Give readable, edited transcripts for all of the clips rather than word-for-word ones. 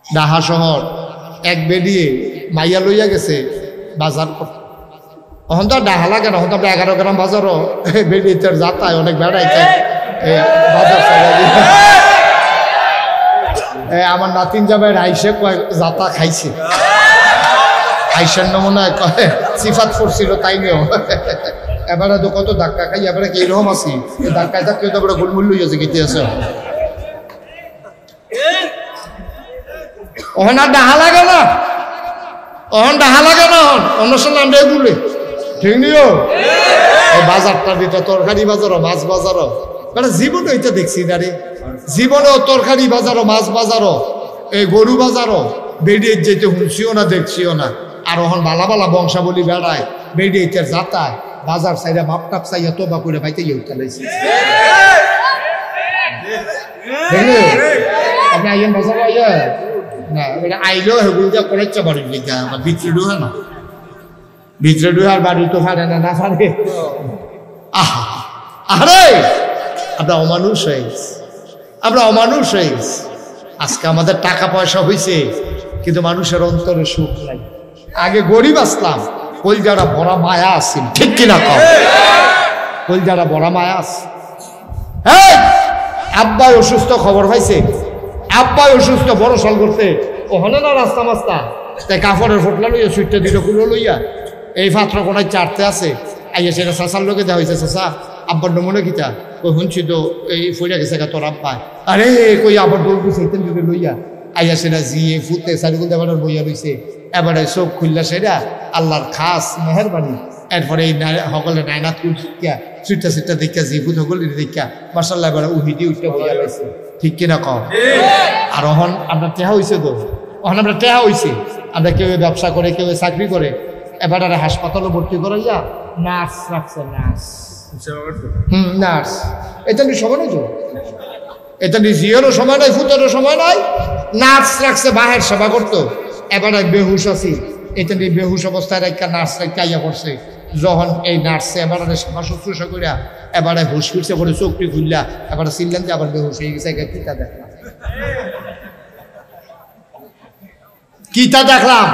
ঢাকা শহর এক বেরিয়ে মাইয়া লইয়া গেছে বাজার করতে। এখন তো ঢাকা লাগে না, এখন তো আমরা 11 গ্রাম বাজারও বেরিয়ে যাতায় অনেক বেড়াইতে বাজার আমার নাতিন যাবে আইসে কয় যাতা খাইছে, আইসের নমুনায় কয় সিফাত করছিল তাই নিয়েও এবারে তো কত ধাক্কা খাই, এবারে কি রকম আছি ধাক্কায় ধাক্কা তো এবারে গোলমূল্য হয়েছে গীতে আছে। ওখানে আর ডাহা লাগে না, ওখানে ডাহা লাগে না, অনুষ্ঠান আমরা বলে ঠিক নিও। এই বাজারটা দিতে তরকারি বাজারও মাছ বাজারও মানে জীবনে ওইটা দেখছি দাঁড়ি, জীবনেও তরকারি বাজারও মাছ বাজারও এই গরু বাজারও বেরিয়ে যেতে শুনছিও না দেখছিও না। আর ওখান বালা বালা বংশাবলী বেড়ায় বেরিয়ে যাতায় বাজার সাইডে মাপটাপ চাইয়া তোবা করে পাইতে উঠালাইছে। আপনি আইয়েন বাজার আইয়া না, এটা আইলেও সেগুলো যা করেছে বাড়ির দিকে আমার ভিতরে ঢুকে না, ভিতরে ঢুকে আর বাড়ি তো ফাড়ে না, না ফাড়ে। আহা আরে আমরা অমানুষ হয়ে গেছি, আমরা অমানুষ হয়ে গেছি। আজকে আমাদের টাকা পয়সা হয়েছে কিন্তু মানুষের অন্তরে সুখ নাই। আগে গরিব আসলাম, কলজারা ভরা মায়া আসছিল, ঠিক কিনা কম? কলজারা ভরা মায়া আস। আব্বাই অসুস্থ, খবর পাইছে আব্বাই অসুস্থ, বড় সাল করতে ওখানে না রাস্তা মাস্তা তাই কাপড়ের ফোটলা লইয়া সুইটটা দিল কুলো লইয়া এই পাত্র কোনায় চারতে আছে আইয়া সেটা চাষার লোকে দেওয়া হয়েছে। চাষা আব্বার নমুনা কিতা কই শুনছি তো এই ফইরা গেছে তোর আব্বাই, আরে কই আবার দৌড় সেইতেন যদি লইয়া আইয়া সেটা জিয়ে ফুটে সারিগুল দেবার বইয়া রইছে। এবারে চোখ খুললা সেটা আল্লাহর খাস মেহরবানি। এরপরে এই সকলে নাইনাত উঠিয়া সুইটটা সুইটটা দেখা জি ফুট সকল দেখা মার্শাল্লাহ এবারে উহিদি উঠতে বইয়া লাইছে, ঠিক কিনা কম? আর অহন আপনার টেহা হয়েছে তো, অহন আমরা টেহা হয়েছে, আমরা কেউ ব্যবসা করে কেউ চাকরি করে। এবারে হাসপাতালও ভর্তি করাইয়া নার্স রাখছে, নার্স নার্স এটা নিয়ে সময় নাই তো, এটা নিয়ে জিওরও সময় নাই, ফুটেরও সময় নাই, নার্স রাখছে বাহের সেবা করতো। এবারে বেহুশ আছি, এটা নিয়ে বেহুশ অবস্থায় রেখা নার্স রেখা ইয়া করছে। যখন এই নার্সে এবারে সেবা শুশ্রূষা করিয়া এবারে হুশ ফিরছে করে চোখটি খুললা এবারে চিনলেন যে আবার বেহুশ হয়ে গেছে। কিতা দেখলাম, কিতা দেখলাম,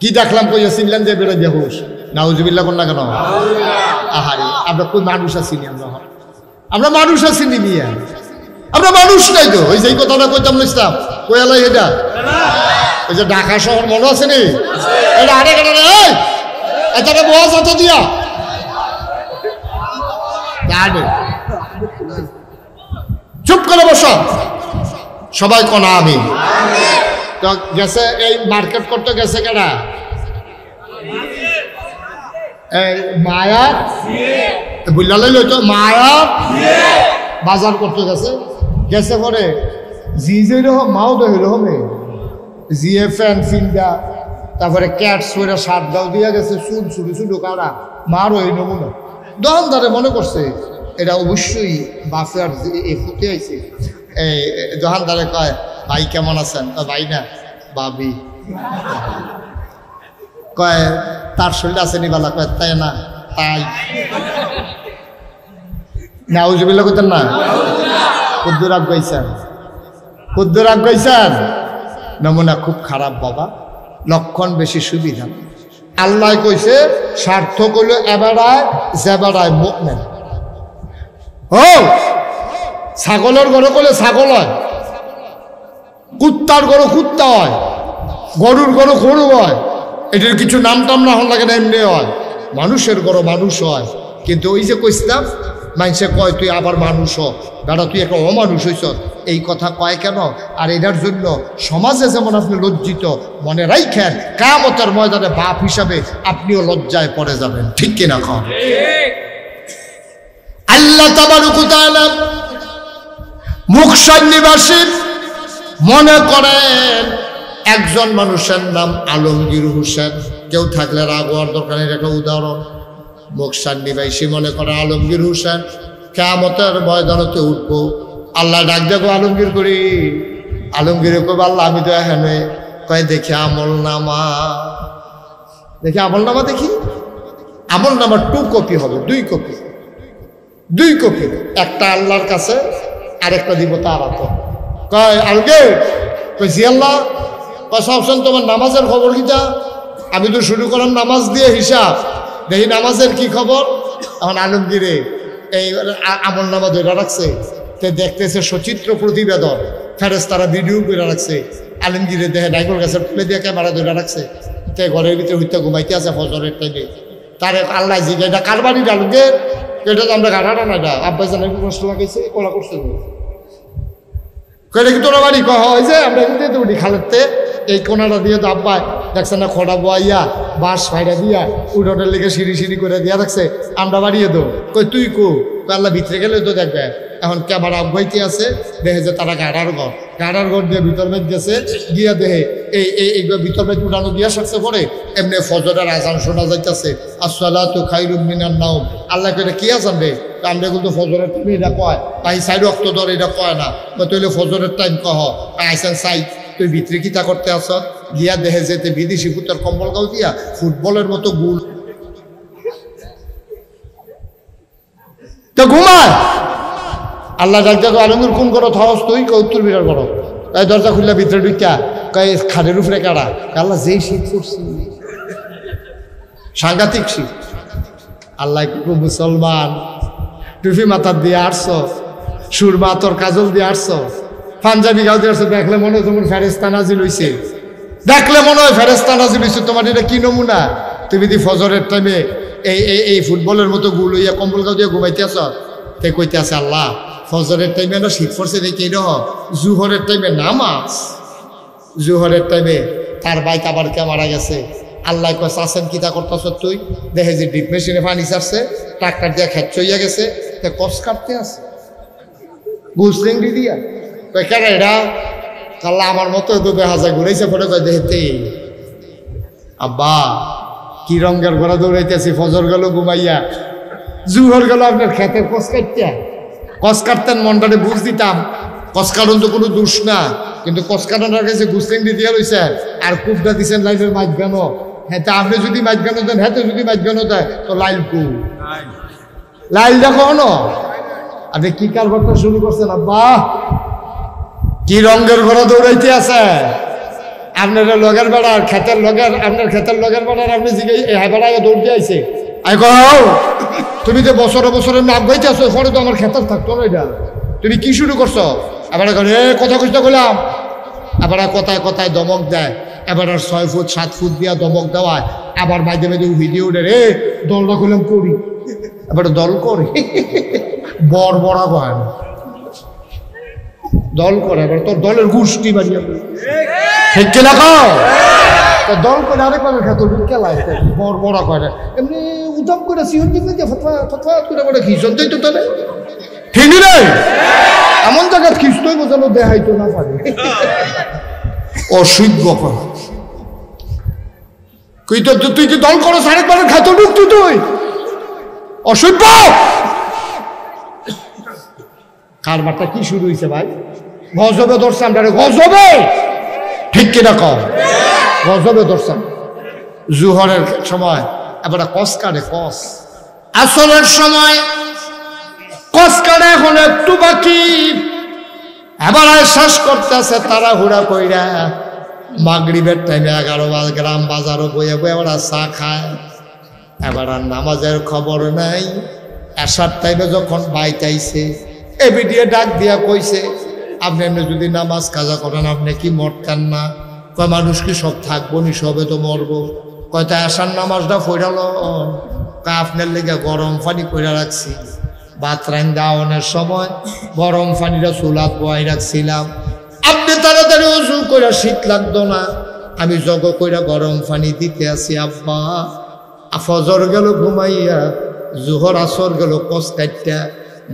কি দেখলাম কইয়া চিনলেন যে বেরো বেহুশ। নাউজুবিল্লাহ কোন না কেন? আহারে আমরা কোন মানুষ আছিনি, আমরা মানুষ আছিনি মিয়া, আমরা মানুষ নাই তো। ওই যে কথাটা কইতাম ইসলাম কয়ালাই এটা ওই যে ঢাকা শহর মনে আছে নি, এটা আরেক এটাকে বস অত দিয়া চুপ করে বসো সবাই কোনা আমি তো গেছে এই মার্কেট করতে গেছে কেনা মায়া বুঝলালে লইতো মায়া বাজার করতে গেছে। গেছে পরে জি যে রকম মাও তো এরকমে জিএ ফ্যান ফিন্দা তারপরে ক্যাট সইরা শার্ট দাও দিয়া গেছে, চুল ছুটু ছুটু কারা মারও এই নমুনা। দোকানদারে মনে করছে এটা অবশ্যই বাফের এই ফুটে আইছে। এই দোকানদারে কয় ভাই কেমন আছেন? ভাই না ভাবি। কয় তার শরীর আছে নি বালা? কয় তাই না তাই না উজবিল্লা করতেন না। কুদ্দুর আগ গাইছেন, কুদ্দুর আগ গাইছেন। নমুনা খুব খারাপ বাবা, লক্ষণ বেশি সুবিধা। আল্লাহ কইছে সার্থক হইল এবারায় জেবারায় মুমিন। ও ছাগলের ঘরে করলে ছাগল হয়, কুত্তার ঘরে কুত্তা হয়, গরুর ঘরে গরু হয়। এটার কিছু নাম টাম না হন লাগে না, এমনি হয়। মানুষের ঘরে মানুষ হয়। কিন্তু ওই যে কইছিলাম মানুষে কয় তুই আবার মানুষ হ, দাদা তুই একটা অমানুষ হইছ, এই কথা কয় কেন? আর এটার জন্য সমাজে যেমন আপনি লজ্জিত, মনে রাখেন কিয়ামতের ময়দানে বাপ হিসাবে আপনিও লজ্জায় পড়ে যাবেন, ঠিক কিনা কন? আল্লাহ তাবারক ওয়া তাআলা মুকশান নিবাসী মনে করেন একজন মানুষের নাম আলমগীর হোসেন। কেউ থাকলে রাগ হওয়ার দরকার নেই, একটা উদাহরণ। মুকশান নিবাসী মনে করে আলমগীর হোসেন কিয়ামতের ময়দানতে উঠবো। আল্লাহ ডাক দেবো আলমগীর করি, আলমগীর কব আল্লাহ আমি তো এখানে। কয় দেখি আমল নামা, দেখি আমল নামা, দেখি আমল নামার 2 কপি হবে, 2 কপি, 2 কপি। একটা আল্লাহর কাছে, আরেকটা দিব তার হাতে। কয় আলমগীর কইছি আল্লাহ সবসময় তোমার নামাজের খবর কিটা? আমি তো শুরু করলাম নামাজ দিয়ে হিসাব, দেখি নামাজের কি খবর। এখন আলমগীরে এই আমল নামা ধরে রাখছে, তে দেখতেছে সচিত্র প্রতিবেদন, ফেরেশতারা ভিডিও করে রাখছে। আলমগীরে দেখে নাইকল গাছের তুলে দিয়ে ক্যামেরা ধরে রাখছে, তে ঘরের ভিতরে হইতে ঘুমাইতে আছে ফজরের টাইমে। তারে আল্লাহ জিজ্ঞাসা এটা কার বাড়ির আলমগীর? এটা তো আমরা গাড়াটা না, এটা আব্বাই জানাই কষ্ট লাগাইছে, ওলা করছে কইলে কি তোরা বাড়ি কহ হয় যে আমরা কিন্তু যেতে উঠি খালেতে এই কোনাটা দিয়ে তো আব্বাই দেখছেন না খোঁড়া বোয়াইয়া বাঁশ ফাইডা দিয়া উঠোটার লেগে সিঁড়ি সিঁড়ি করে দিয়া রাখছে, আমরা বাড়িয়ে দো। কই তুই কো? আল্লাহ ভিতরে গেলে তো দেখবে। এখন ক্যামেরা আব্বাইতে আছে, দেখে যে তারা গাড়ার ঘর দিয়ে ভিতর মেঘ গেছে, গিয়া দেহে এই ভিতর মেঘ উঠানো দিয়া সাকছে পরে এমনি ফজরের আজান শোনা যাইতেছে, আসসালাতু খায়রুম মিনান নাওম। আল্লাহ কইলে কি আজান রে? আমরা কিন্তু ফজরের টাইমে এটা কয়, তাই সাইড রক্ত ধর এটা কয় না, তুইলে ফজরের টাইম কহ আইসান সাই। তুই ভিতরে কিতা করতে আস? গিয়া দেহে যেতে বিদেশি ফুটার কম্বল গাও দিয়া ফুটবলের মতো গুল তো ঘুমায়। আল্লাহ ডাক্তার আলমগীর কোন করো থাওস তুই? উত্তর বিরাট করো। তাই দরজা খুললে ভিতরে ঢুকা কয় খাটের উপরে কাড়া। আল্লাহ যেই শীত করছি, সাংঘাতিক শীত। আল্লাহ মুসলমান টুপি মাথার দিয়ে আসছ, সুরমা তোর কাজল দিয়ে আসছ, পাঞ্জাবি গাও দিয়ে আসছো, দেখলে মনে হয় তোমার ফেরেশতা নাজিল হইছে, দেখলে মনে হয় ফেরেশতা নাজিল হইছে। তোমার এটা কি নমুনা? তুমি দি ফজরের টাইমে এই ফুটবলের মতো গুল হইয়া কম্বল গাও দিয়ে ঘুমাইতে আস। তে কইতে আছে আল্লাহ ফজরের টাইমে না শীত পড়ছে দেখি রহ, জুহরের টাইমে নামাজ, জুহরের টাইমে তার বাইক আবার কে মারা গেছে। আল্লাহ কয় আসেন কিতা করতেছ তুই? দেখে যে ডিপ মেশিনে পানি ছাড়ছে, ট্রাক্টর দিয়ে খেত চইয়া গেছে, তে কষ কাটতে আছে গুসলেংডি দিয়া। কয় কেন এটা? আল্লাহ আমার মতো তো দেখা যায় ঘুরাইছে পরে কয় দেখতে আব্বা কি রঙের ঘোড়া দৌড়াইতেছি, ফজর গেল ঘুমাইয়া, জুহর গেল আপনার খেতের কষ কাটতে। কষ কাটতেন মনটারে বুঝ দিতাম, কষ কাটন তো কোনো দোষ না, কিন্তু কষ কাটানোর কাছে গুসলেংডি দিয়া রয়েছে আর কুপটা দিচ্ছেন লাইনের মাঝখানো। হ্যাঁ তা আপনি যদি মাঝখানো দেন, হ্যাঁ তো যদি মাঝখানো দেয় তো লাইল কু লাইল দেখো না। আপনি কি কারবারটা শুরু করছেন আব্বা? কি রঙের ঘোড়া দৌড়াইতে আছে আপনার লগের বেড়ার খেতের লগের, আপনার খেতের লগের বেড়ার আপনি জিগে হ্যাঁ বেড়ায় দৌড় দিয়ে আইছে। আই কও তুমি যে বছরে বছরে নাক গাইতে আসো, পরে তো আমার খেতার থাকতো না, এটা তুমি কি শুরু করছো? এবার কথা কইতে গেলাম, আবার কথায় কথায় দমক দেয়, এবার 6 ফুট 7 ফুট দিয়া দমক দেওয়ায়, আবার মাঝে মাঝে ভিডিও উঠে রে দলটা করলাম করি, এবার দল করে বড় বড় হয় দল করে, এবার তোর দলের গোষ্ঠী বাড়িয়ে ঠিক কিনা খাও দল করে আরেকবার খেত খেলায় বড় বড় করে এমনি উদম করে সিহন করে খিচন দিই তো তাহলে ঠিক নেই, এমন জায়গা খিচতই বোঝানো দেখাইতো না পারে অসভ্য করা। তুই কি দল করো আরেকবার খেত ঢুকতি তুই অসভ্য। কারবারটা কি শুরু হয়েছে ভাই? গজবে ধরছাম, গজবে ঠিক কিনা কম, গজবে ধরছাম। জুহরের সময় এবার কস কাটে, কস আসরের সময় কস কাটে, এখন একটু বাকি, এবার শেষ করতেছে তারা হুড়া কইরা। মাগরিবের টাইমে 11 গ্রাম বাজারও বইয়া বই এবার চা খায়, এবার আর নামাজের খবর নাই। আসার টাইমে যখন বাইতাইছে এবি দিয়ে ডাক দিয়া কইছে আপনি এমনি যদি নামাজ কাজা করেন আপনি কি মরতেন না? কয় মানুষ কি সব থাকবো নি, সবে তো মরবো। কয়টা আসার নামাজটা ফইরালো, আপনার লেগে গরম পানি কইরা রাখছি, ভাত রান দাওয়ানোর সময় গরম পানিটা চুলাত বয়াই রাখছিলাম, আপনি তাড়াতাড়ি ওযু কইরা শীত লাগতো না, আমি জগ কইরা গরম পানি দিতে আসি আব্বা। ফজর গেল ঘুমাইয়া, জোহর আসর গেল কস কাটটা,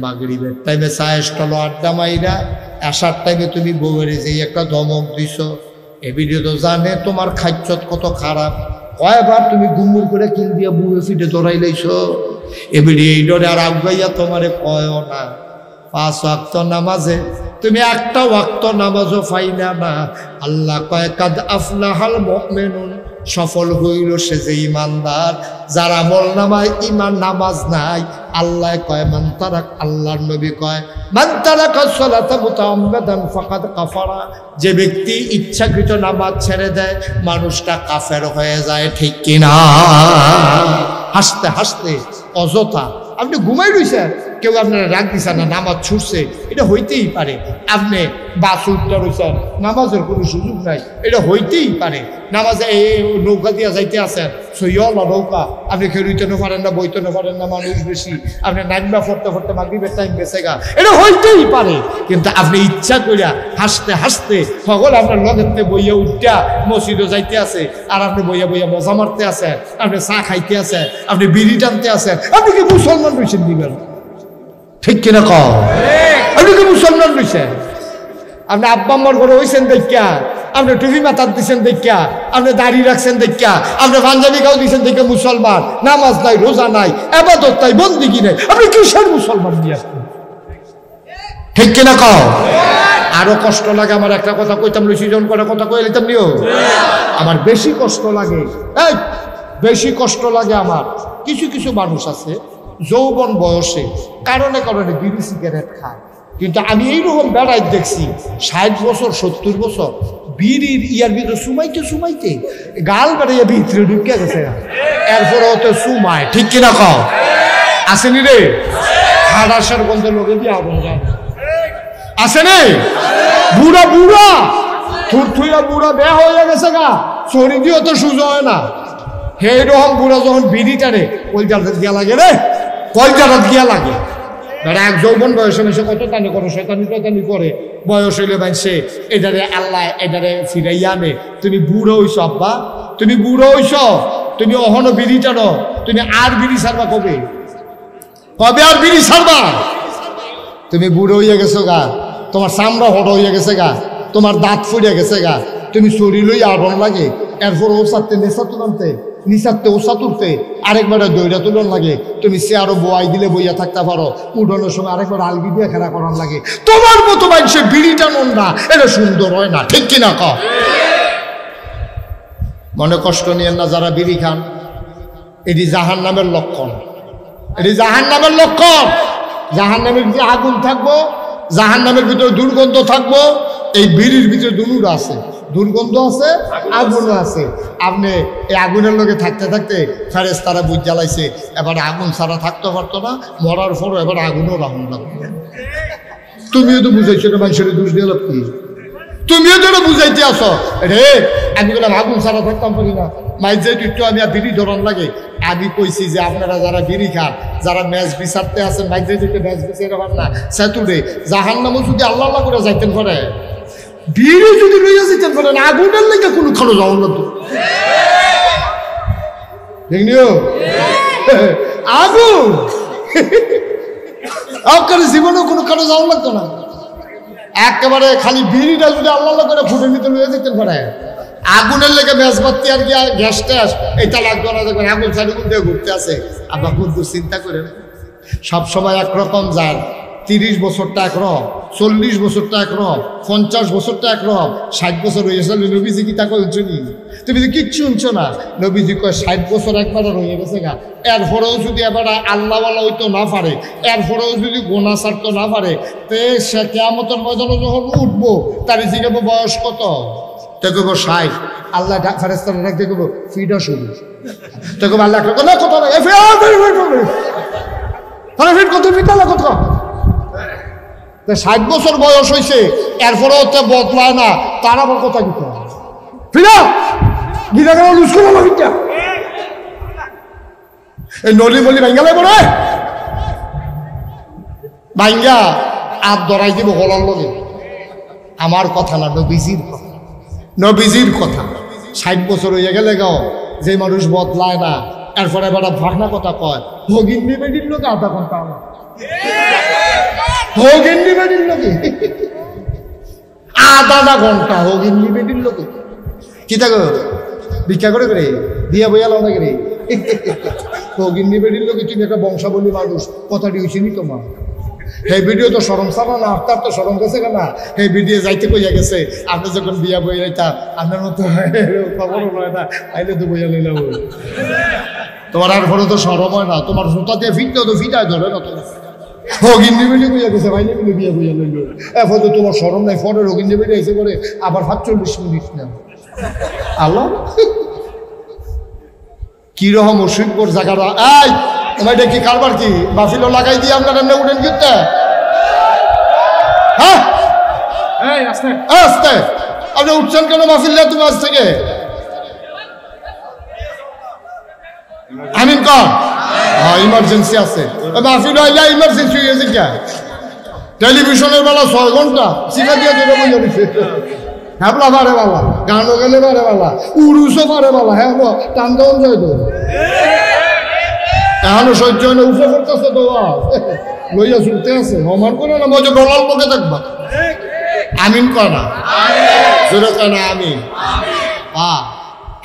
মাগরিবের টাইমে চায়ের স্টল আড্ডা মাইরা, আসার টাইমে তুমি বউয়ের যে একটা ধমক দিছ, এ ভিডিও তো জানে তোমার খাচ্ছত কত খারাপ, কয়বার তুমি গুমুর করে কিল দিয়া বুয়ে ফিটে দৌড়াই লাইছ, এ ভিডিও এই ডরে আর আগাইয়া তোমারে কয়ও না। 5 ওয়াক্ত নামাজে তুমি একটা ওয়াক্ত নামাজও পাইলা না। আল্লাহ কয় কাদ আফলাহাল মুমিনুন, সফল হইল সে যে ইমানদার, যারা আমল নামায় ইমান নামাজ নাই আল্লাহ কয় মান তারাক, আল্লাহর নবী কয় মান তারাকা সালাতা মুতাআম্মাদান ফাকাদ কাফারা, যে ব্যক্তি ইচ্ছাকৃত নামাজ ছেড়ে দেয় মানুষটা কাফের হয়ে যায়। ঠিক কিনা? হাসতে হাসতে অযথা আপনি ঘুমাই রইছেন, কেউ আপনারা রাগ দিচ্ছেন না, নামাজ ছুটছে, এটা হইতেই পারে। আপনি বাস উঠতে রয়েছেন, নামাজের কোনো সুযোগ নাই, এটা হইতেই পারে। নামাজে নৌকা দিয়া যাইতে আছেন, সইয়লা নৌকা, আপনি খেলুইতে না পারেন না, বইতে না পারেন না, মানুষ বেশি, আপনি নাইমা ফরতে ফরতে মাগরিবের টাইম গেছে গা, এটা হইতেই পারে। কিন্তু আপনি ইচ্ছা করিয়া হাসতে হাসতে সকল আপনার লগেতে বইয়া উঠা মসজিদে যাইতে আছে, আর আপনি বইয়া বইয়া মজা মারতে আছেন, আপনি চা খাইতে আছেন, আপনি বিড়ি টানতে আছেন, আপনি কি মুসলমান রয়েছেন দিবেন? ঠিক কিনা কও? আপনি কি মুসলমান রয়েছেন? আপনি আব্বা আম্মার ঘরে হয়েছেন দেখা, আপনি টুপি মাথার দিচ্ছেন দেখা, আপনি দাড়ি রাখছেন দেখা, আপনি পাঞ্জাবি গাও দিচ্ছেন দেখে মুসলমান। নামাজ নাই, রোজা নাই, আবাদত নাই, বন্দিগি নাই, আপনি কিসের মুসলমান নিয়ে আসবেন? ঠিক কিনা কও? আরো কষ্ট লাগে আমার, একটা কথা কইতাম লইছি জন করে কথা কই লিতাম নিও, আমার বেশি কষ্ট লাগে, এই বেশি কষ্ট লাগে আমার। কিছু কিছু মানুষ আছে যৌবন বয়সে কারণে কারণে বিড়ি সিগারেট খায়, কিন্তু আমি এইরকম বেড়াই দেখছি 60 বছর 70 বছর বিড়ির ইয়ার ভিতরে সুমাইতে সুমাইতে গাল বেড়াইয়া ভিতরে ঢুকে গেছে, এরপরে ওতে সুমায়। ঠিক কিনা কও? আসেনি রে? হাড়াসার গন্ধে লোকে দিয়ে আগুন যায়, আসেনি? বুড়া বুড়া থুরথুইয়া বুড়া বেয়া হয়ে গেছে গা, শরীরও তো সুযোগ হয় না। সেই রকম বুড়া যখন বিড়ি টানে কলজাটা দিয়া লাগে রে, কলজাটা দিয়া লাগে। এক যৌবন বয়সে এসে কত টানি করে, শয়তানি টয়তানি করে, বয়স হইলে মানছে এটারে আল্লাহ এটারে ফিরাইয়া আনে। তুমি বুড়ো হইছ আব্বা, তুমি বুড়ো হইছ, তুমি অহনো বিড়ি টানো, তুমি আর বিড়ি ছাড়বা কবে? কবে আর বিড়ি ছাড়বা? তুমি বুড়ো হইয়া গেছো গা, তোমার চামড়া হড় হইয়া গেছে গা, তোমার দাঁত ফুরিয়া গেছে গা, তুমি শরীর লই আড়ন লাগে, এরপর ও সাথে নেশা তুলতে নিচাতে ওষা তুলতে আরেকবার দইটা তুলন লাগে, তুমি সে আরো বয়াই দিলে বইয়া থাকতে পারো, উঠোনের সময় আরেকবার আলগি দিয়ে খেলা করার লাগে। তোমার মতো মানুষের বিড়িটা মন না, এটা সুন্দর হয় না। ঠিক কিনা ক? মনে কষ্ট নিয়েন না যারা বিড়ি খান, এটি জাহান নামের লক্ষণ, এটি জাহান নামের লক্ষণ। জাহান নামের ভিতরে আগুন থাকবো, জাহান নামের ভিতরে দুর্গন্ধ থাকবো। এই বিড়ির ভিতরে দুনুর আছে, দুর্গন্ধ আছে, আগুনও আছে। আপনি এই আগুনের লোকে থাকতে থাকতে ফেরেশতারা বুঝ জ্বালাইছে, এবার আগুন ছাড়া থাকতে পারতো না, মরার পরও এবার আগুনও রাহুন লাগবে। তুমিও তো বুঝাইছো না, মানুষের দোষ দিয়ে লাভ কি? তুমিও তো বুঝাইতে আসো রে, আমি বললাম আগুন ছাড়া থাকতাম পারি না, মাইজে একটু আমি আর বিড়ি ধরন লাগে। আমি কইছি যে আপনারা যারা বিড়ি খান, যারা ম্যাচ বিচারতে আছেন, মাইজে দিতে ম্যাচ বিচারে পার না, সেতুরে জাহান নামও যদি আল্লাহ আল্লাহ করে যাইতেন পারে, বিড়ি যদি লইয়া যেতেন পারেন, আগুনের লেগে কোনো খানো যাওয়ার লাগতো। দেখনিও আগুন আপনার জীবনেও কোনো খানো যাওয়ার লাগতো না। একেবারে খালি বিড়িটা যদি আল্লাহ আল্লাহ করে ফুটে নিতে লইয়া যেতেন পারে, আগুনের লেগে ম্যাচ বাত্তি আর গিয়া গ্যাস ট্যাস এটা লাগতো না। দেখবেন আগুন চালু দিয়ে ঘুরতে আছে, আপনার বুদ্ধ চিন্তা করেন সবসময় একরকম যান। 30 বছরটা একরকম, 40 বছরটা একরকম, 50 বছরটা একরকম, 60 বছর হয়ে গেছে। নবীজি কি তাকে শুনি? তুমি তো কিচ্ছু শুনছো না। নবীজি কয় 60 বছর একবার রয়ে গেছে গা, এরপরেও যদি এবার আল্লাহওয়ালা হইতো না পারে, এরপরেও যদি গোনা ছাড়তো না পারে, তে সে কিয়ামতের ময়দানে যখন উঠবো তার জিজ্ঞাসা বয়স কত? তো কব 60। আল্লাহ ফেরেশতারা ডাকতে কব ফিডা শুরু। তো কব আল্লাহ কত কত ফিটালা কত? 60 বছর বয়স হয়েছে, এরপরেও তো বদলায় না, তার আবার কথা কি ফিরা গিরা গেল লুজ করো না ফিটা। এই নলি বলি ভাঙ্গালে পড়ে ভাঙ্গা আর ধরাই দিব গলার লগে। আমার কথা না, নবীজির কথা, নবীজির কথা। 60 বছর হয়ে গেলে গাও যে মানুষ বদলায় না, এরপরে এবার ভাগনা কথা কয়, ভগিন্দি বেডির লোকে আধা ঘন্টা আমার হোগিন্দি বেডির লোকে আধা ঘন্টা হোগিন্দি বেডির লোকে কি থাকো ভিক্ষা করে করে দিয়া বইয়া লাও না করে হোগিন্দি বেডির লোকে। তুমি একটা বংশাবলী মানুষ, কথাটি হয়েছে নি তোমার? এই ভিডিও তো সরম সারা না, আপনার তো সরম গেছে কেনা? এই ভিডিও যাইতে কইয়া গেছে, আপনি যখন বিয়া বইয়া যাইতা আপনার মতো খবরও নয় না, আইলে তো বইয়া লইলাম। তোমার আর ঘরে তো সরম হয় না, তোমার জুতা দিয়ে ফিরতেও তো ফিটায় ধরে না তোমার। রোগিন্দি বেলি বুঝে গেছে, ভাইনি মিলে বিয়ে বুঝে লইল। এখন তো তোমার সরম নাই, ফলে রোগিন্দি বেলি এসে করে আবার 45 মিনিট না। আল্লাহ কিরকম অসুখর জায়গাটা। এই তোমার এটা কি কারবার কি বাফিলো লাগাই দিয়ে আপনার এমনি উঠেন কিনতে? হ্যাঁ আস্তে আপনি উঠছেন কেন মাহফিলে? তুমি আজ থেকে আমিন কর। ইমার্জেন্সি আছে, মাহফিল হইলে ইমার্জেন্সি হয়ে গেছে কে? টেলিভিশনের বেলা 6 ঘন্টা শিখা দিয়ে দেবে বলে দিচ্ছে। হ্যাপলা পারে বালা, গানও গেলে পারে বালা, উড়ুসও পারে বালা। হ্যাঁ টান দেওয়ান যায় তো, এখনো সহ্য হয় না, উঠে করতেছে তো লইয়া ছুটতে আছে। হমান করে না মজা ডলার পকে থাকবা। আমিন কনা জোরে কনা আমিন।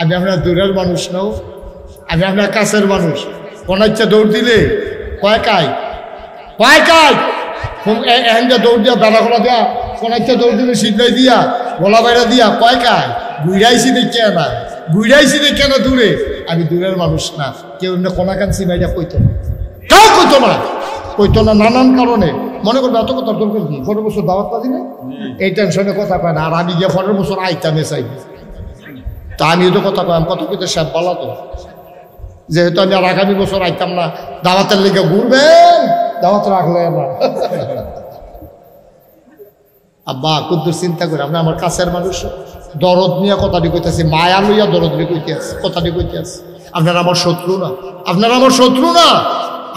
আমি আপনার দূরের মানুষ নাও, আমি আপনার কাছের মানুষ। কোন ইচ্ছা দৌড় দিলে কয় কাই এখন যা দৌড় দিয়া বেড়া খোলা দেয়া, কোন ইচ্ছা দৌড় দিলে সিদ্ধাই দিয়া গলা বাইরা দিয়া কয় কাই বুড়াইছি দেখে না, বুড়াইছি দেখে না দূরে। আমি দূরের মানুষ না, কেউ এমনি কোনাকাঞ্চি বাইরা কইতো না, কেউ কইতো না নানান কারণে। মনে করবে এত কথা দরকার কি, 15 বছর দাওয়াত পাচ্ছি না, এই টেনশনে কথা পায় না। আর আমি গিয়ে 15 বছর আইতামে চাই, তা আমিও তো কথা কয়, কথা কইতে সব বলা তো, যেহেতু আমি আর আগামী বছর আইতাম না, দাওয়াতের লেগে ঘুরবেন, দাওয়াত রাখলে না। আব্বা কুদ্দুর চিন্তা করে আপনি আমার কাছের মানুষ, দরদ নিয়ে কথাটি কইতেছি, মায়া লইয়া দরদ নিয়ে কইতে আছে, কথাটি কইতে আছে। আপনারা আমার শত্রু না, আপনারা আমার শত্রু না,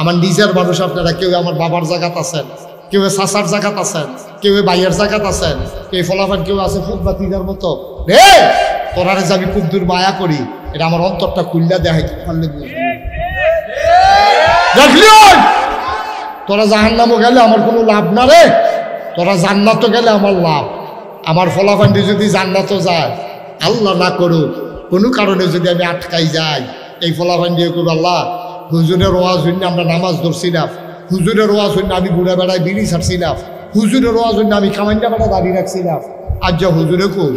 আমার নিজের মানুষ আপনারা। কেউ আমার বাবার জায়গাত আছেন, কেউ চাচার জায়গাত আছেন, কেউ ভাইয়ের জায়গাত আছেন, কেউ ফলাফান, কেউ আছে ফুটবাতিদার মতো। রে তোরারে যে আমি কুদ্দুর মায়া করি, এটা আমার অন্তরটা খুললা দেখাইতে পারলে দেখলি তোরা জাহান্নামও গেলে আমার কোনো লাভ না রে, তোরা জান্নাত গেলে আমার লাভ। আমার ফলাফান্ডি যদি জান্নাত যায়, আল্লাহ না করুক কোনো কারণে যদি আমি আটকাই যাই, এই ফলাফান্ডি করবো আল্লাহ হুজুরের ওয়াজ হইনি আমরা নামাজ ধরছিলাম, হুজুরের ওয়াজ হইনি আমি বুড়া বেড়ায় বিড়ি ছাড়ছিলাম, হুজুরের ওয়াজ হইনি আমি কামাইন্ডা বেড়া দাঁড়িয়ে রাখছিলাম। আজ যা হুজুরে কর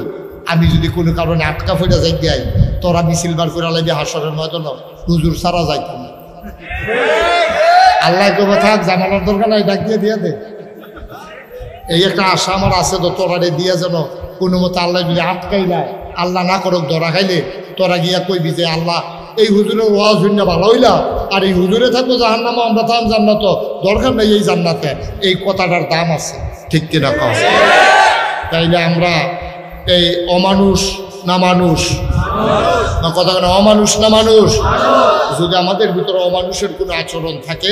আমি যদি কোনো কারণে আটকা ফেরা যাই যাই, তোরা মিছিল বার করে লাগবে হাসরের ময়দান, হুজুর সারা যাইতাম না। আল্লাহ কবে থাক জামানোর দরকার নাই, ডাক দিয়ে দে। এই একটা আশা আমার আছে তো, তোরা দিয়ে যেন কোনো মতো আল্লাহ যদি আটকাই নাই, আল্লাহ না করুক ধরা খাইলে তোরা গিয়া কইবি যে আল্লাহ এই হুজুরের ওয়াজ হইনা ভালো হইলা, আর এই হুজুরে থাকবো জাহান্নামে, আমরা থাম জান্নাত, দরকার নেই এই জান্নাতে। এই কথাটার দাম আছে, ঠিক কিনা কম? তাইলে আমরা এই অমানুষ না মানুষ না, কথা কেন অমানুষ না মানুষ? যদি আমাদের ভিতরে অমানুষের কোনো আচরণ থাকে,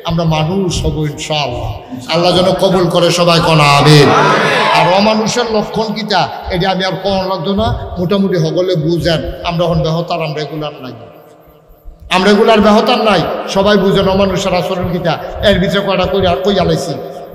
আমরা মানুষ হব ইনশাআল্লাহ। আল্লাহ যেন কবুল করে, সবাই কোনা আমিন। আর অমানুষের লক্ষণ কিটা এটা আমি আর কোন লাগতো না, মোটামুটি হগলে বুঝেন। আমরা এখন বেহতার, আমরা রেগুলার নাই, আমরা রেগুলার বেহতার নাই, সবাই বুঝেন অমানুষের আচরণ কিটা। এর ভিতরে কয়টা কই আলাইছি,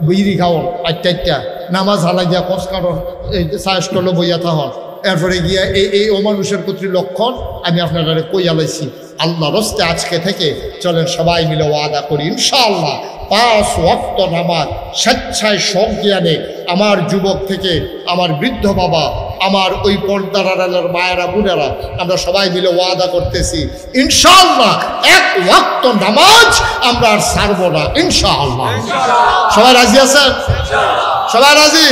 বিড়ি খাওয়ান, আটটা নামাজ হালাই দিয়া কস কারণ এই সায়স্টলে বইয়া থাহন, এরপরে গিয়া এই অমানুষের প্রতি লক্ষণ আমি আপনারা কই আলাইছি। আল্লাহ রস্তে আজকে থেকে চলেন সবাই মিলে ওয়াদা করি ইনশাআল্লাহ 5 ওয়াক্ত নামাজ স্বেচ্ছায় সজ্ঞানে আমার যুবক থেকে আমার বৃদ্ধ বাবা, আমার ওই পর্দার আড়ালের মায়েরা বোনেরা, আমরা সবাই মিলে ওয়াদা করতেছি ইনশাআল্লাহ 1 ওয়াক্ত নামাজ আমরা আর ছাড়বো না ইনশাআল্লাহ। সবাই রাজি আছেন? সবাই রাজি?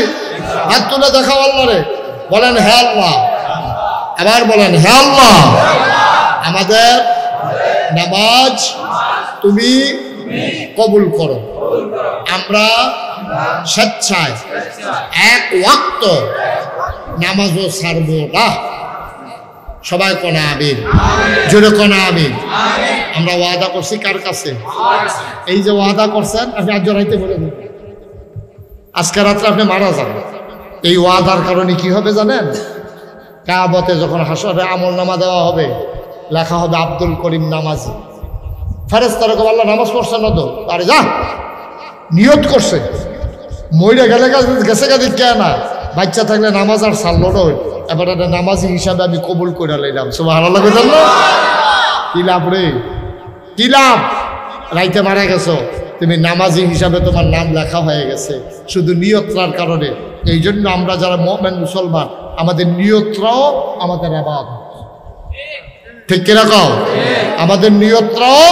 হাত তুলে দেখাও আল্লাহ রে, বলেন হ্যাঁ আল্লাহ, আবার বলেন হ্যাঁ আল্লাহ, আমাদের নামাজ তুমি কবুল করো। আমরা স্বেচ্ছায় 1 ওয়াক্ত নামাজও ছাড়ব না। সবাই কোনা আমিন, জোরে কোনা আমিন। আমরা ওয়াদা করছি কার কাছে? এই যে ওয়াদা করছেন, আপনি আজ জড়াইতে বলে দিন, আজকে রাত্রে আপনি মারা যাবেন। এই ওয়াদার কারণে কি হবে জানেন? কিয়ামতে যখন হাসরে আমলনামা দেওয়া হবে, লেখা হবে আব্দুল করিম নামাজি। ফেরেশতারা কবে আল্লাহ নামাজ পড়ছে না তো, আরে যা নিয়ত করছে, মইরা গেলে গেছে গাদি কে না, বাচ্চা থাকলে নামাজ আর ছাড়লো না, এবার একটা নামাজি হিসাবে আমি কবুল করে লাইলাম। সুবহানাল্লাহ কইতেন না? কি লাভ রে, কি লাভ? রাইতে মারা গেছো, তুমি নামাজি হিসাবে তোমার নাম লেখা হয়ে গেছে শুধু নিয়তরার কারণে। এই জন্য আমরা যারা মুমিন মুসলমান, আমাদের নিয়তরাও আমাদের ইবাদত, ঠিক কিনা কও? আমাদের নিয়তটাও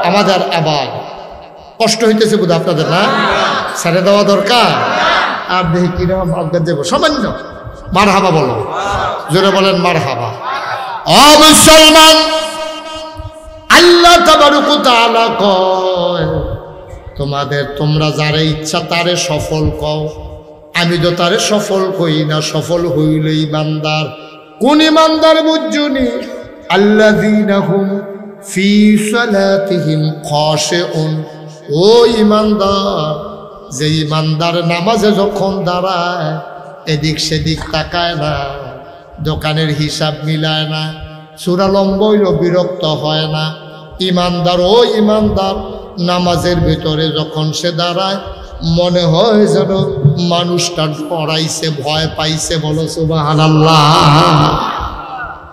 আমাদের আবার কষ্ট হইতেছে বোধ আপনাদের, না ছেড়ে দেওয়া দরকার। আর দেখি কিরকম আজ্ঞা দেব, সামান্য মার হাবা বলো, জোরে বলেন মার হাবা। ও মুসলমান, আল্লাহ তাবারক ওয়া তাআলা কয় তোমাদের তোমরা যারে ইচ্ছা তারে সফল কও, আমি তো তারে সফল কই না, সফল হইল ইমানদার। কোন ইমানদার বুঝুনি? আল্লাযীনা হুম ফি সালাতিহিম খাশিউন, ও ইমানদার, যে ইমানদার নামাজে যখন দাঁড়ায় এদিক সেদিক তাকায় না, দোকানের হিসাব মিলায় না, সূরা লম্বা হইল বিরক্ত হয় না। ইমানদার, ও ইমানদার, নামাজের ভিতরে যখন সে দাঁড়ায় মনে হয় যেন মানুষটা ডরাইছে, ভয় পাইছে। বলো সুবহানাল্লাহ।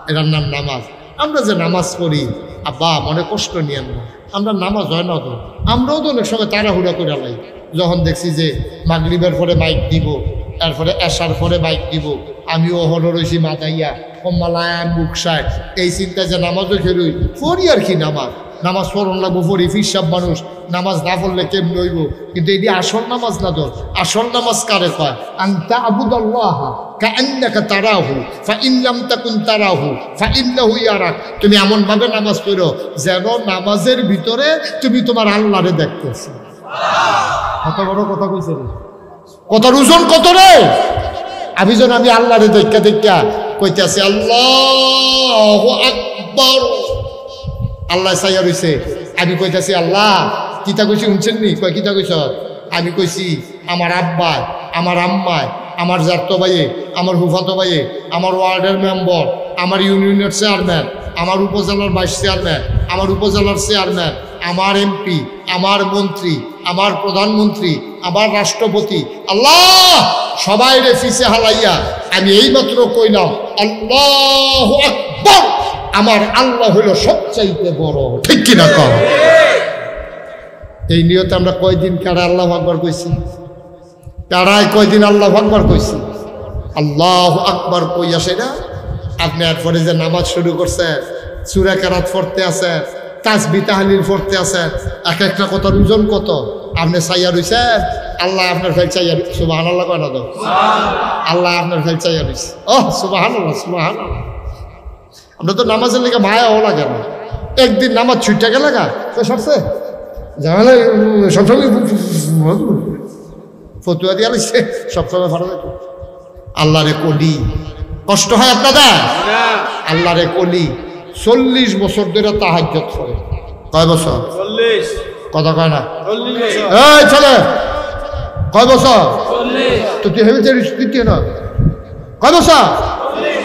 এটার নাম নামাজ। আমরা যে নামাজ পড়ি আব্বা মনে কষ্ট নিয়েন না, আমরা নামাজ হয় না তো, আমরাও তো অনেক সময় তাড়াহুড়া করে লাই। যখন দেখছি যে মাগরিবের পরে মাইক দিব, তারপরে এশার পরে মাইক দিব, আমিও হলো রয়েছি মাতাইয়া কম্মালায় মুখসায়, এই চিন্তা যে নামাজও খেলুই পড়ি আর কি। নামাজ পড়ন লাগবো, পড়ি ফিরসাব মানুষ, নামাজ না পড়লে কেমন হইব? কিন্তু এটি আসল নামাজ না তো। আসল নামাজ কারে কয়? আনতা আবুদাল্লাহ কাআন্নাকা তারাহু ফাইন লাম তাকুন তারাহু ফাইন্নাহু ইয়ারাক। তুমি এমন ভাবে নামাজ পড়ো যেন নামাজের ভিতরে তুমি তোমার আল্লাহরে দেখতেছো। কত বড় কথা কইছে রে, কত ওজন কত রে। আমি যেন আমি আল্লাহরে দেখা দেখা কইতেছি আল্লাহু আকবার, আল্লাহ চাইয়া রইছে, আমি কইতাছি আল্লাহ। কিতা কইছি শুনছেন নি? কয় কিতা কইছ? আমি কইছি আমার আব্বা, আমার আম্মায়, আমার জাতো ভাইয়ে, আমার হুফাতো ভাইয়ে, আমার ওয়ার্ডের মেম্বার, আমার ইউনিয়নের চেয়ারম্যান, আমার উপজেলার ভাইস চেয়ারম্যান, আমার উপজেলার চেয়ারম্যান, আমার এমপি, আমার মন্ত্রী, আমার প্রধানমন্ত্রী, আমার রাষ্ট্রপতি, আল্লাহ সবাই রে ফিসে হালাইয়া আমি এইমাত্র কইলাম আল্লাহু আকবার, আমার আল্লাহ হলো সবচাইতে বড়। ঠিক কিনা কও? এই নিয়তে আমরা কয়দিন কারা আল্লাহু আকবার কইছি? কারায় কয়দিন আল্লাহু আকবার কইছি? আল্লাহু আকবার কইয়া সেটা আপনি এরপরে যে নামাজ শুরু করছেন, সূরা কেরাত পড়তে আছেন, তাসবিহ তাহলিল পড়তে আছেন, এক একটা কথার ওজন কত। আপনি চাইয়া রইছেন, আল্লাহ আপনার ফেল চাইয়া। সুবহানাল্লাহ কয় না তো? আল্লাহ আপনার ফেল চাইয়া রইছে। ওহ সুবহানাল্লাহ, সুবহানাল্লাহ। আমরা তো নামাজের লেগে মায়াও লাগে না। একদিন নামাজ ছুটে গেলে গা তো সরছে জানালে সবসময় ফতুয়া দিয়া রয়েছে, সবসময় ভালো লাগে। আল্লাহ রে কলি, কষ্ট হয় আপনাদের? আল্লাহ রে কলি 40 বছর ধরে তাহাজ্জুদ করে। কয় বছর? 40। কথা কয় না? 40 বছর। এই ছেলে কয় বছর? 40। তো তুই হেবে স্মৃতি না কয় বছর? 40।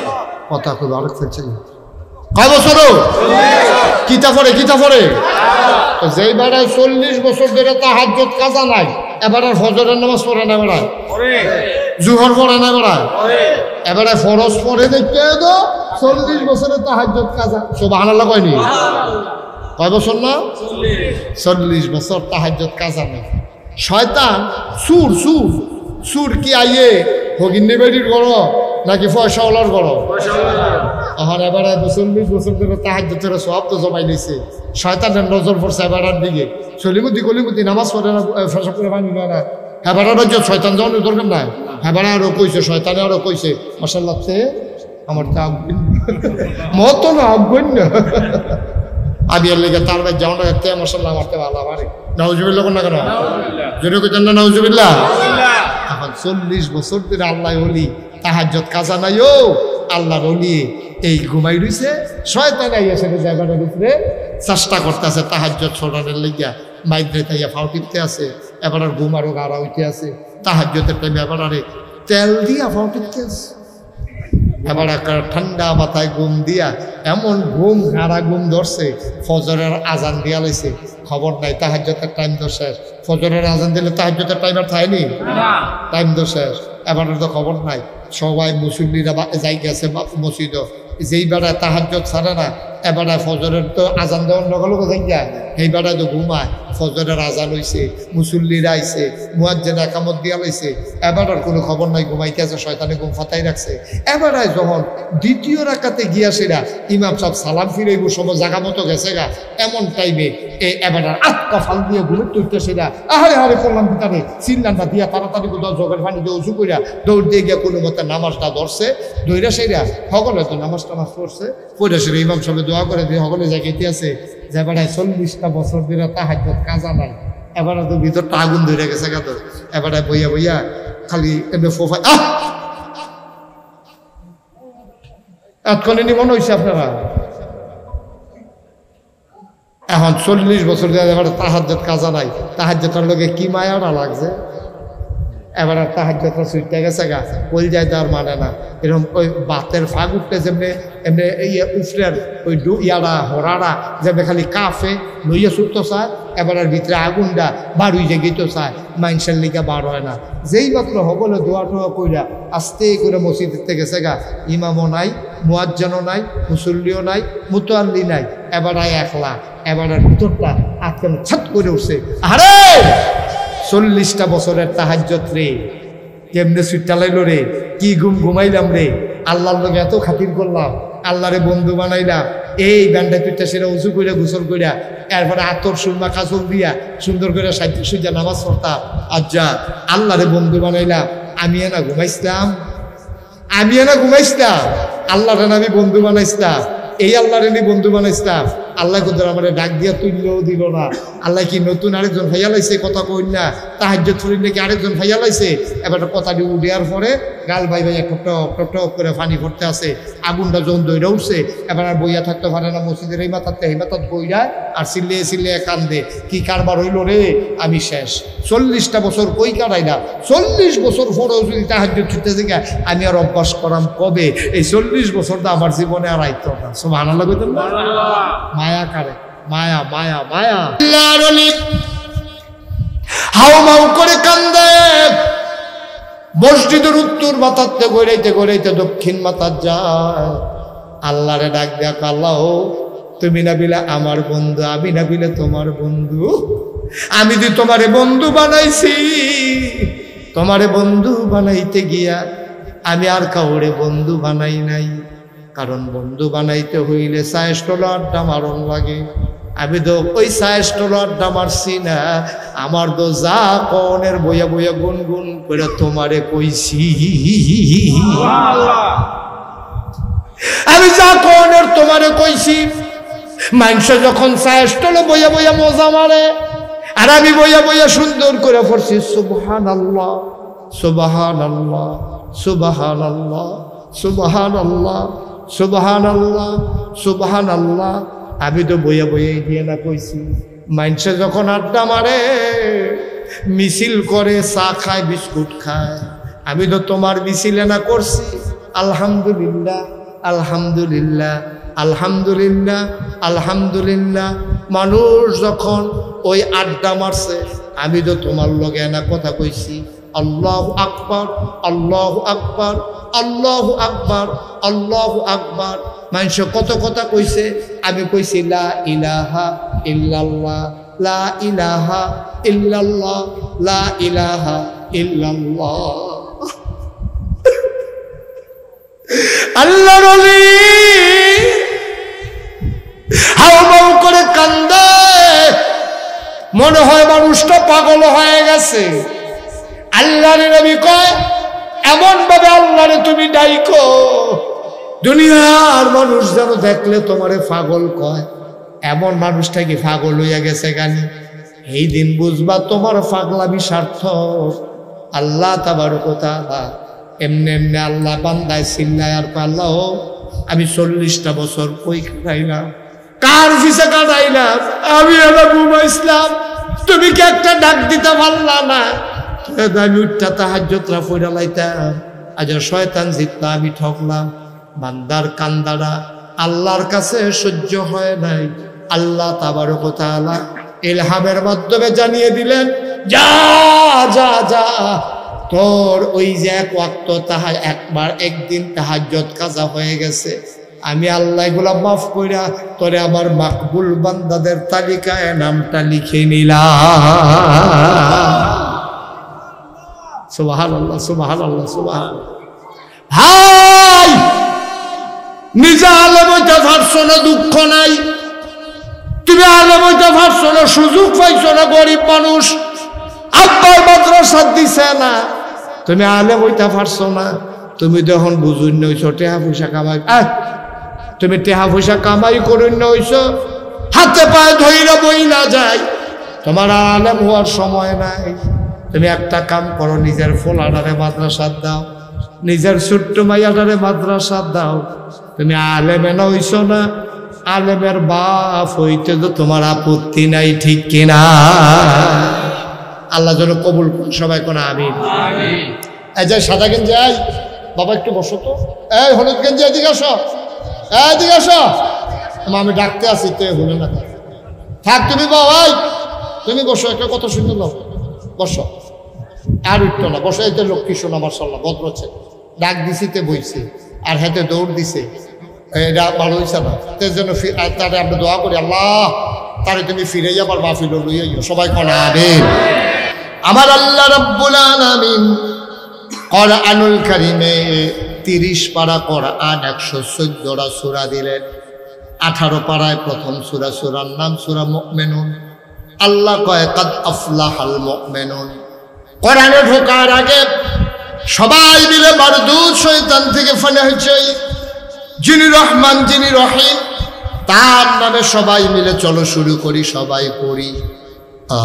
কথা কই আরেক ফেলছে। কয় বছর? 40। কিতা পড়ে, কিতা পড়ে? তো যেই বেড়ায় 40 বছর ধরে তাহাজ্জুদ কাজা নাই, এবার আর ফজরের নামাজ পড়ে না, বেড়ায় জুহর পড়ে না, বেড়ায় এবারে ফরজ পড়ে দেখতে তো 40 বছরের তাহাজ্জুদ কাজা। সুবহানাল্লাহ কয়নি? কয় বছর না? 40 বছর তাহাজ্জুদ কাজা নেই। শয়তান সুর সুর সুর কি আইয়ে হগিন্নি বেড়ির গড় নাকি পয়সাওয়ালার গড়? এখন এবারে 40 বছর ধরে তাহাজ্জুদের সওয়াব তো জমাই নিছে। শয়তানের নজর পড়ছে এবারের দিকে। সলিমুদ্দি কলিমুদ্দি নামাজ পড়ে না, ফসল করে বানি না, এবারে রাজ্য শয়তান যাওয়ার দরকার নাই। এবারে আরো কইছে, শয়তানে আরো কইছে মাশাআল্লাহ আমার তা মত না আগুন না আমি এর লেগে তার ভাই যাও না তে মাশাআল্লাহ আমার তে ভালো আমারে নাউজুবিল্লাহ কোন না কেন জোরে কইতেন না নাউজুবিল্লাহ। এখন 40 বছর ধরে আল্লাহ ওলি তাহাজ্জুদ কাজা নাই, ও আল্লাহর ওলি এই ঘুমাই রইছে, শয়তান আইয়া সেটা জায়গাটার উপরে চেষ্টা করতেছে তাহাজ্জুদ ছড়ানোর লাগিয়া, মাইদ্রে তাইয়া ফাও টিপতে আছে, এবার আর ঘুম আরো গাড়া হইতে আছে, তাহাজ্জুদের টাইমে এবার আরে তেল দিয়া ফাও টিপতে আছে, এবার ঠান্ডা মাথায় ঘুম দিয়া এমন ঘুম গাড়া ঘুম ধরছে, ফজরের আজান দিয়া লাইছে, খবর নাই তাহাজ্জুদের টাইম তো শেষ। ফজরের আজান দিলে তাহাজ্জুদের টাইম আর থাকেনি, টাইম তো শেষ। এবার তো খবর নাই, সবাই মুসল্লিরা যাই গেছে মসজিদ, যেই বেড়ায় তাহাজ্জুদ ছাড়ে না এবারে ফজরের তো আজান দেওয়ার নগল কোথায় যায় এই বেড়ায় তো ঘুমায় ফজরের আজান হইছে মুসল্লিরা আইছে মুয়াজ্জিন একামত দিয়া লইছে এবারের কোনো খবর নাই ঘুমাইতে আছে শয়তানে ঘুম ফাতাই রাখছে এবারে যখন দ্বিতীয় রাকাতে গিয়া সেরা ইমাম সাহেব সালাম ফিরাইব সব জায়গা মতো গেছে গা এমন টাইমে এবারে আটকা ফাল দিয়ে ঘুমের তুলতে সেরা আহারে হারে করলাম ভিতরে চিল্লানটা দিয়া তাড়াতাড়ি কোথাও জগের পানি দিয়ে উঁচু করিয়া দৌড় দিয়ে গিয়া কোনো মতে নামাজটা ধরছে দৌড়া সেরা সকলে তো নামাজ টামাজ পড়ছে পড়ে সেরা ইমাম সাহেব দোয়া করে দিয়ে সকলে জায়গাতে আছে যে বেড়ায় 40টা বছর ধরে তাহাজ্জুদ কাজা নাই এবারে তো ভিতরটা আগুন ধরে গেছে গা তো এবারে বইয়া বইয়া খালি এমনি ফোফা এতক্ষণে মনে হয়েছে আপনারা এখন 40 বছর ধরে এবারে তাহাজ্জুদ কাজা নাই তাহাজ্জুদের লোকে কি মায়াটা লাগছে এবার আর তাহাজ্জুদটা ছুটতে গেছে গা ওই যায় তার মানে না এরকম ওই বাতের ফাঁক উঠতে যেমনি এমনি ইয়ে উফরের ওই ইয়ারা হরারা যেমনি খালি কাফে লইয়া ছুটতে চায় এবার আর ভিতরে আগুনটা বাড়ুই যে গেতে চায় মাইনসের লিগা বার হয় না যেই মাত্র হবলে দোয়া টোয়া কইরা আস্তে করে মসজিদে গেছে গা ইমামও নাই মুয়াজ্জিনও নাই মুসল্লিও নাই মুতাল্লি নাই এবার আয় একলা এবার আর ভিতরটা আটকে ছাত করে উঠছে আরে 40টা বছরের তাহাজ্জুদ রে কেমনে সুইটা লাইল রে কি ঘুমাইলাম রে আল্লাহর লোক এত খাতির করলাম আল্লাহরে বন্ধু বানাইলাম এই ব্যান্ডা তুইটা সেটা উঁচু করে গোসল করিয়া এরপরে আতর সুরমা কাজল দিয়া সুন্দর করে সাহিত্য সুজা নামাজ পড়তাম আজ্জা আল্লাহরে বন্ধু বানাইলাম আমি না ঘুমাইছিলাম আল্লাহরে আমি বন্ধু বানাইছিলাম এই আল্লাহরে নি বন্ধু বানাইছিলাম আল্লাহ কোথাও আমার ডাক দিয়া তুললেও দিল না আল্লাহ কি নতুন আরেকজন ভাইয়া লাইছে কথা কই না তাহাজ্জুদ ফুরিন নাকি আরেকজন ভাইয়া লাইছে এবার কথাটি উঠিয়ার পরে গাল ভাই ভাইয়া টপ করে পানি পড়তে আসে আগুনটা যখন দইরা উঠছে এবার আর বইয়া থাকতে পারে না মসজিদের এই মাথাতে এই মাথাত বইয়ায় আর চিল্লিয়ে কান্দে কি কারবার হইল রে আমি শেষ 40টা বছর কই কাটাইলাম 40 বছর পরেও যদি তাহাজ্জুদ ছুটতে থেকে আমি আর অভ্যাস করাম কবে এই 40 বছরটা আমার জীবনে আর আইতো না সুবহানাল্লাহ কইতেন মায়া কারে মায়া মায়া মায়া হাউমাউ করে কান্দে মসজিদের উত্তর মাথাতে গড়াইতে দক্ষিণ মাথার যায় আল্লাহরে ডাক দেখ আল্লাহ তুমি না বিলে আমার বন্ধু আমি না বিলে তোমার বন্ধু আমি যে তোমারে বন্ধু বানাইছি তোমারে বন্ধু বানাইতে গিয়া আমি আর কাউরে বন্ধু বানাই নাই কারণ বন্ধু বানাইতে হইলে সায়েস্টল আড্ডা মারণ লাগে আমি তো ওই সায়েস্টল আড্ডা মারছি না আমার তো যা কনের বইয়া বইয়া গুনগুন করে তোমারে কইছি আমি যা কনের তোমারে কইছি মানুষ যখন সায়েস্টল বইয়া বইয়া মজা মারে আর আমি বইয়া বইয়া সুন্দর করে পড়ছি সুবহানাল্লাহ সুবহানাল্লাহ সুবহানাল্লাহ সুবহানাল্লাহ সুবহানাল্লাহ সুবহানাল্লাহ আমি তো বইয়া বইয়া দিয়ে না কইছি মানুষে যখন আড্ডা মারে মিছিল করে চা খায় বিস্কুট খায় আমি তো তোমার মিছিলে না করছি আলহামদুলিল্লাহ আলহামদুলিল্লাহ আলহামদুলিল্লাহ আলহামদুলিল্লাহ মানুষ যখন ওই আড্ডা মারছে আমি তো তোমার লগে না কথা কইছি আল্লাহু আকবার আল্লাহু আকবার আল্লাহু আকবার আল্লাহু আকবার মানুষ কত কথা কইছে আমি কইছি লা ইলাহা ইল্লাল্লাহ লা ইলাহা ইল্লাল্লাহ লা ইলাহা ইল্লাল্লাহ আল্লাহর ওলি হাউমাউ করে কান্দে মনে হয় মানুষটা পাগল হয়ে গেছে আল্লাহর নবী কয় এমন ভাবে আল্লাহরে তুমি ডাইকো দুনিয়ার মানুষ যেন দেখলে তোমারে পাগল কয় এমন মানুষটা কি পাগল হইয়া গেছে গানি এই দিন বুঝবা তোমার পাগলামি সার্থক আল্লাহ তাবারক ওয়া তাআলা এমনি এমনি আল্লাহ বান্দায় চিল্লায় আর আল্লাহ আমি 40টা বছর কই কাটাইলাম কার পিছে কাটাইলাম আমি এলা ঘুমাইছিলাম তুমি কি একটা ডাক দিতে পারলা না আমি উঠটা তাহাজ্জুদরা পড়া লাইতাম আজ শয়তান জিতলা আমি ঠকলাম বান্দার কান্দারা আল্লাহর কাছে সহ্য হয় নাই আল্লাহ তাবারক ওয়া তাআলা ইলহামের মাধ্যমে জানিয়ে দিলেন যা যা যা তোর ওই যে এক ওয়াক্ত একবার একদিন তাহাজ্জুদ কাজা হয়ে গেছে আমি আল্লাহ এগুলা মাফ কইরা তোরে আমার মাকবুল বান্দাদের তালিকায় নামটা লিখে নিলাম। সুবহানাল্লাহ সুবহানাল্লাহ সুবহানাল্লাহ। ভাই নিজে আলেম হইতে পারছো না, দুঃখ নাই। তুমি আলেম হইতে পারছো না, সুযোগ পাইছো না, গরিব মানুষ, আব্বাই মাদ্রাসা দিছে না, তুমি আলেম হইতে পারছো না। তুমি যখন বুঝুন হইছো টেহা পয়সা কামাই, তুমি টেহা পয়সা কামাই করুন হইছো, হাতে পায়ে ধইরা বই না যায়, তোমার আলেম হওয়ার সময় নাই। তুমি একটা কাম করো, নিজের ফোলাডারে মাদ্রাসা দাও, নিজের ছোট্ট মাইয়াডারে মাদ্রাসা দাও। তুমি আলেমে না হইছো না, আলেমের বাপ হইতে তো তোমার আপত্তি নাই, ঠিক কিনা? আল্লাহ যেন কবুল করুন সবাই, কোন আমিন। এই যে সাদা গেঞ্জি, আই বাবা একটু বসো তো, এই হলুদ গেঞ্জি এদিকে আসো, এদিকে আসো। আমি ডাকতে আসি তো হলো না, থাক তুমি বাবাই, তুমি বসো, একটা কত সুন্দর লোক, বসো। আর উঠতো না, বসো। এই তো লক্ষ্মী শোনা মাশাআল্লাহ, ভদ্র ছেলে, ডাক দিছিতে বইছে আর হাতে দৌড় দিছে, এটা ভালো হয়েছে না। তার জন্য তারে আমরা দোয়া করি, আল্লাহ তারে তুমি ফিরে যাবার মাহফিল লইয়া সবাই কোন আমিন। আমার আল্লাহ রাব্বুল আলামিন কোরআনুল কারীমে 30 পারা কোরআন 114টা সূরা দিলেন। 18 পারায় প্রথম সূরা, সূরার নাম সূরা মুমিনুন। আল্লাহ কয় কাদ আফলাহাল মুমিনুন। কোরআনে ঢোকার আগে সবাই মিলে মারদুদ শয়তান থেকে ফানাহ চাই, যিনি রহমান যিনি রহিম, তার নামে সবাই মিলে চলো শুরু করি, সবাই পড়ি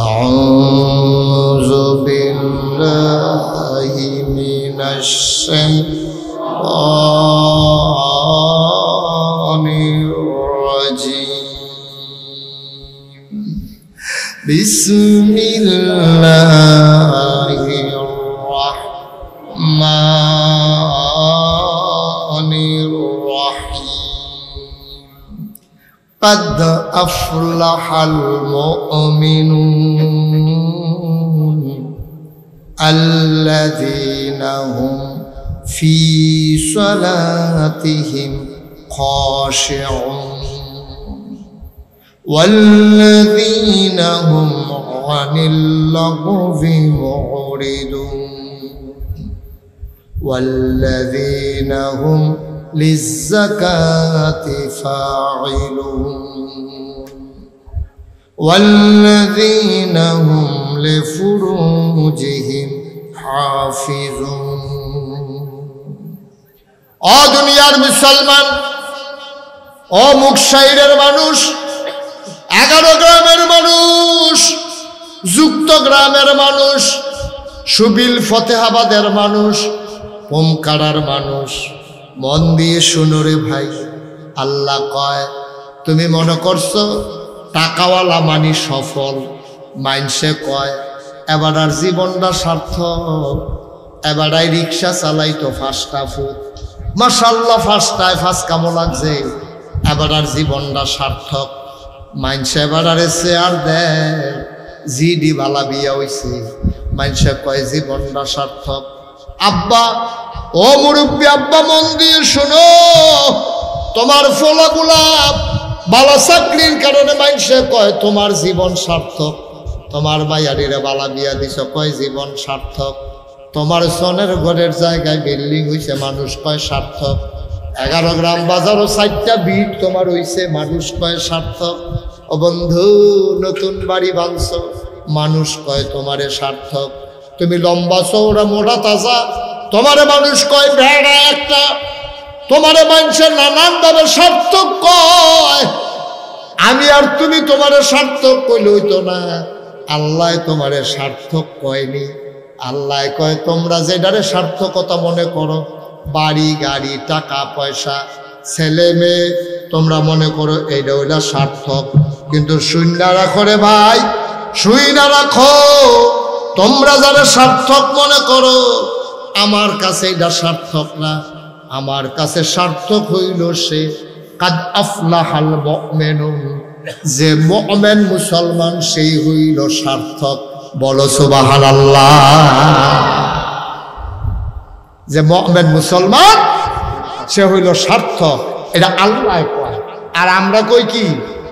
আউযু বিল্লাহি মিনাশ শাইতানির রাজিম। বিসমিল্লাহির রাহমানির রাহিম। قد أفلح المؤمنون الذين هم في صلاتهم خاشعون والذين هم عن اللغو معرضون والذين هم للزكاة فاعلون والذين هم لفروجهم حافظون। ও দুনিয়ার মুসলমান, ও মুকশাইরের মানুষ, 11 গ্রামের মানুষ, যুক্ত গ্রামের মানুষ, সুবিল ফতেহাবাদের মানুষ, পোমকাড়ার মানুষ, মন দিয়ে শুনো রে ভাই। আল্লাহ কয় তুমি মনে করছো টাকাওয়ালা মানি সফল, মাইনসে কয় এবার আর জীবনটা সার্থক, এবার আর রিক্সা চালাইতো ফাস্টা ফুড, মাশাআল্লাহ ফাস্টায় ফাস্ট কামো লাগছে, এবার আর জীবনটা সার্থক। মাইনসে এবার আরে চেয়ার দেয়, জিডি বালা বিয়া হইছে, মাইনসে কয় জীবনটা সার্থক। আব্বা, ও মুরব্বী আব্বা, মন দিয়ে শোনো, তোমার ফলাগুলা বালা চাকরির কারণে মাইনসে কয় তোমার জীবন সার্থক, তোমার মাইয়ারিরে বালা বিয়া দিছ কয় জীবন সার্থক, তোমার সোনের ঘরের জায়গায় বিল্ডিং হইছে মানুষ কয় সার্থক, 11 গ্রাম বাজারও 4টা বিট তোমার হইছে মানুষ কয় সার্থক। ও বন্ধু, নতুন বাড়ি বাঁধছো মানুষ কয় তোমারে সার্থক, তুমি লম্বা চৌড়া মোটা তাজা তোমারে মানুষ কয় ভেড়া একটা, তোমারে মানুষের নানান ভাবে সার্থক কয়। আমি আর তুমি তোমারে সার্থক কইলে হইতো না, আল্লাহ তোমারে সার্থক কয়নি। আল্লাহ কয় তোমরা যেটারে সার্থকতা মনে করো, বাড়ি গাড়ি টাকা পয়সা ছেলে মেয়ে, তোমরা মনে করো এইটা ওইটা সার্থক, কিন্তু শূন্য রাখো রে ভাই, শূন্য রাখো। তোমরা যারা সার্থক মনে করো, আমার কাছে এটা সার্থক না, আমার কাছে সার্থক হইল সে কাদ আফলাহাল মুমিনুন, যে মুমিন মুসলমান সেই হইল সার্থক। বলো সুবহানাল্লাহ। যে মুমিন মুসলমান সে হইল সার্থক। এটা আল্লাহ কয়। আর আমরা কই কি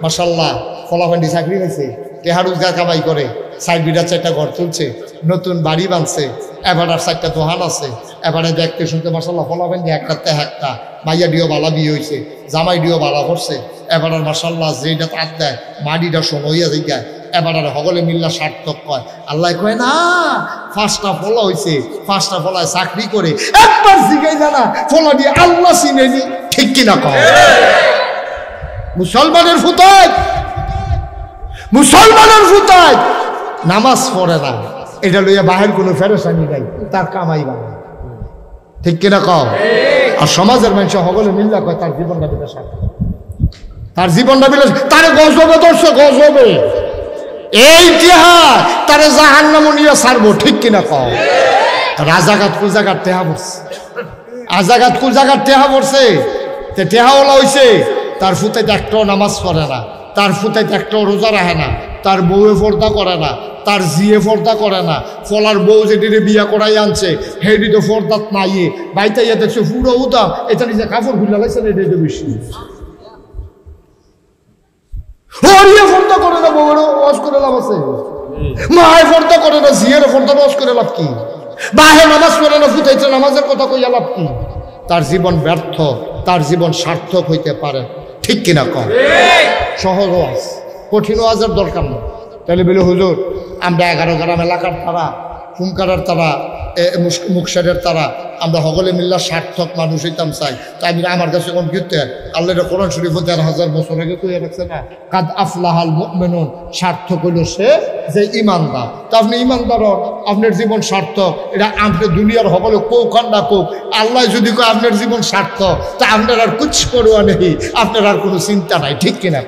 মাশাআল্লাহ ফলাফান্ডি চাকরি হয়েছে, টেহা রোজগার কামাই করে, সাইড বিটার 4টা ঘর তুলছে, নতুন বাড়ি বানছে, এবার আর 4টা দোকান আছে, এবারে দেখতে শুনতে মাশাআল্লাহ ফলাফান্ডি একটা মাইয়া ডিও বালা বিয়ে হয়েছে, জামাই ডিও বালা করছে, এবার আর মাশাআল্লাহ যেটা তার দেয় মাটিটা সময়া যায়, এবার আর সকলে মিল্লা সার্থক কয়। আল্লাহ কয় না, 5টা ফলা হয়েছে, 5টা ফলায় চাকরি করে, একবার জিগাই জানা ফলা দিয়ে আল্লাহ চিনেনি, ঠিক কিনা কয়? মুসলমানের ফুতায় নামাজ পড়ে না, এটা লইয়া বাহির কোনো ফেরেশানি নাই, তার কামাই বানায়, ঠিক কিনা কও? আর সমাজের মানুষ সকলে মিল্লা কয় তার জীবনটা বিলে সার্থক, তার জীবনটা বিলে, তার গজবে ধরছে, গজবে এই জিহাদ তারে জাহান্নামে নিয়ে ছাড়বো, ঠিক কিনা কও? রাজাঘাট কুজাঘাট টেহা পড়ছে, আজাঘাট কুজাঘাট টেহা পড়ছে, তে টেহাওয়ালা হইছে, তার ফুতাইতে একটাও নামাজ পড়ে না, তার ফুতাইতে একটাও রোজা রাখে না, তার বউয়ে পর্দা করে না, তার জিয়ে পর্দা করে না, ফলার বউ যেটিরে বিয়া করাই আনছে হেডি তো পর্দাত নাইয়ে বাইতে ইয়ে দেখছে পুরো উদাম, এটা নিজে কাপড় খুলে লাগছে না, এটা বেশি হরিয়ে পর্দা করে না, বউয়েরও ওয়াজ করে লাভ আছে, মায়ের পর্দা করে না, জিয়ের পর্দা ওয়াজ করে লাভ কি, বাহে নামাজ পড়ে না, ফুটাইছে নামাজের কথা কইয়া লাভ কি? তার জীবন ব্যর্থ, তার জীবন সার্থক হইতে পারে, ঠিক কিনা কম? সহজ ওয়াজ, কঠিন ওয়াজের দরকার নেই। তাহলে বলে হুজুর আমরা 11 গ্রাম এলাকার তারা, ফুমকারের তারা, মুকসারের তারা, আমরা সকলে মিল্লা সার্থক মানুষ হইতাম চাই, তাই আমার কাছে কোন কিনতে আল্লাহর কোরআন শরীফ 1000 বছর আগে কইয়া রাখছে না, কাদ আফলাহাল মুমিনুন, সার্থক হইল সে যে ইমানদার। তা আপনি ইমানদার, আপনার জীবন সার্থক, এটা আপনি দুনিয়ার সকলে কোক আর না কোক, আল্লাহ যদি কয় আপনার জীবন সার্থক, তা আপনার আর কুছ পরোয়া নেই, আপনার আর কোনো চিন্তা নাই, ঠিক কিনা?